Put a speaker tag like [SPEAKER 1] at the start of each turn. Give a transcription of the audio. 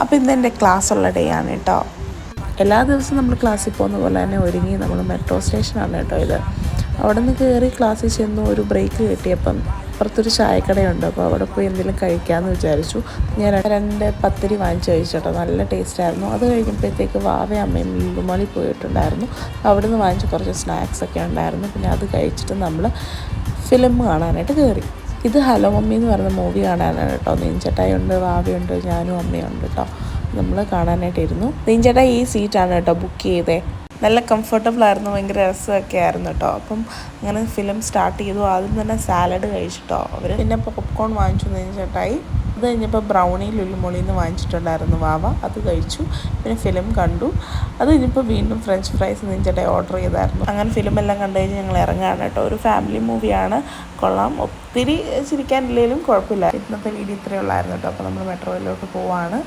[SPEAKER 1] അപ്പോൾ ഇന്ന് എൻ്റെ ക്ലാസ്സുള്ള ഡേ ആണ് കേട്ടോ. എല്ലാ ദിവസവും നമ്മൾ ക്ലാസ്സിൽ പോകുന്ന പോലെ തന്നെ ഒരുങ്ങി നമ്മൾ മെട്രോ സ്റ്റേഷനാണ് കേട്ടോ ഇത്. അവിടെ നിന്ന് കയറി ക്ലാസ്സിൽ ചെന്ന് ഒരു ബ്രേക്ക് കിട്ടിയപ്പം അപ്പുറത്തൊരു ചായക്കടയുണ്ട്. അപ്പോൾ അവിടെ പോയി എന്തെങ്കിലും കഴിക്കാമെന്ന് വിചാരിച്ചു. ഞാൻ 2 പത്തിരി വാങ്ങിച്ച് കഴിച്ചോട്ടോ. നല്ല ടേസ്റ്റായിരുന്നു. അത് കഴിഞ്ഞപ്പോഴത്തേക്ക് വാവയും അമ്മയും ലുലുമാളിൽ പോയിട്ടുണ്ടായിരുന്നു. അവിടെ നിന്ന് വാങ്ങിച്ച് കുറച്ച് സ്നാക്സൊക്കെ ഉണ്ടായിരുന്നു. പിന്നെ അത് കഴിച്ചിട്ട് നമ്മൾ ഫിലിം കാണാനായിട്ട് കയറി. ഇത് ഹലോ മമ്മി എന്ന് പറയുന്ന മൂവി കാണാനാണ് കേട്ടോ. നീഞ്ചേട്ടായുണ്ട്, വാവയുണ്ട്, ഞാനും അമ്മയുണ്ട് കേട്ടോ. നമ്മൾ കാണാനായിട്ടിരുന്നു. നീഞ്ചേട്ടായി ഈ സീറ്റാണ് കേട്ടോ ബുക്ക് ചെയ്തേ. നല്ല കംഫർട്ടബിൾ ആയിരുന്നു, ഭയങ്കര രസമൊക്കെ ആയിരുന്നു കേട്ടോ. അപ്പം അങ്ങനെ ഫിലിം സ്റ്റാർട്ട് ചെയ്തു. ആദ്യം തന്നെ സാലഡ് കഴിച്ചിട്ടോ അവർ. പിന്നെ പോപ്കോൺ വാങ്ങിച്ചു നീഞ്ചേട്ടായി. അത് കഴിഞ്ഞപ്പോൾ ബ്രൗണി ലുലുമോളിൽ നിന്ന് വാങ്ങിച്ചിട്ടുണ്ടായിരുന്നു വാവ. അത് കഴിച്ചു. പിന്നെ ഫിലിം കണ്ടു. അത് കഴിഞ്ഞപ്പോൾ വീണ്ടും ഫ്രഞ്ച് ഫ്രൈസ് നീഞ്ചേട്ടായി ഓർഡർ ചെയ്തായിരുന്നു. അങ്ങനെ ഫിലിമെല്ലാം കണ്ടു കഴിഞ്ഞ് ഞങ്ങൾ ഇറങ്ങാണ് കേട്ടോ. ഒരു ഫാമിലി മൂവിയാണ്, കൊള്ളാം. ഒത്തിരി ചിരിക്കാനില്ലെങ്കിലും കുഴപ്പമില്ല. ഇന്നത്തെ വീഡിയോ ഇത്രയേ ഉള്ളായിരുന്നു കേട്ടോ. അപ്പോൾ നമ്മൾ മെട്രോയിലോട്ട് പോവാണ്.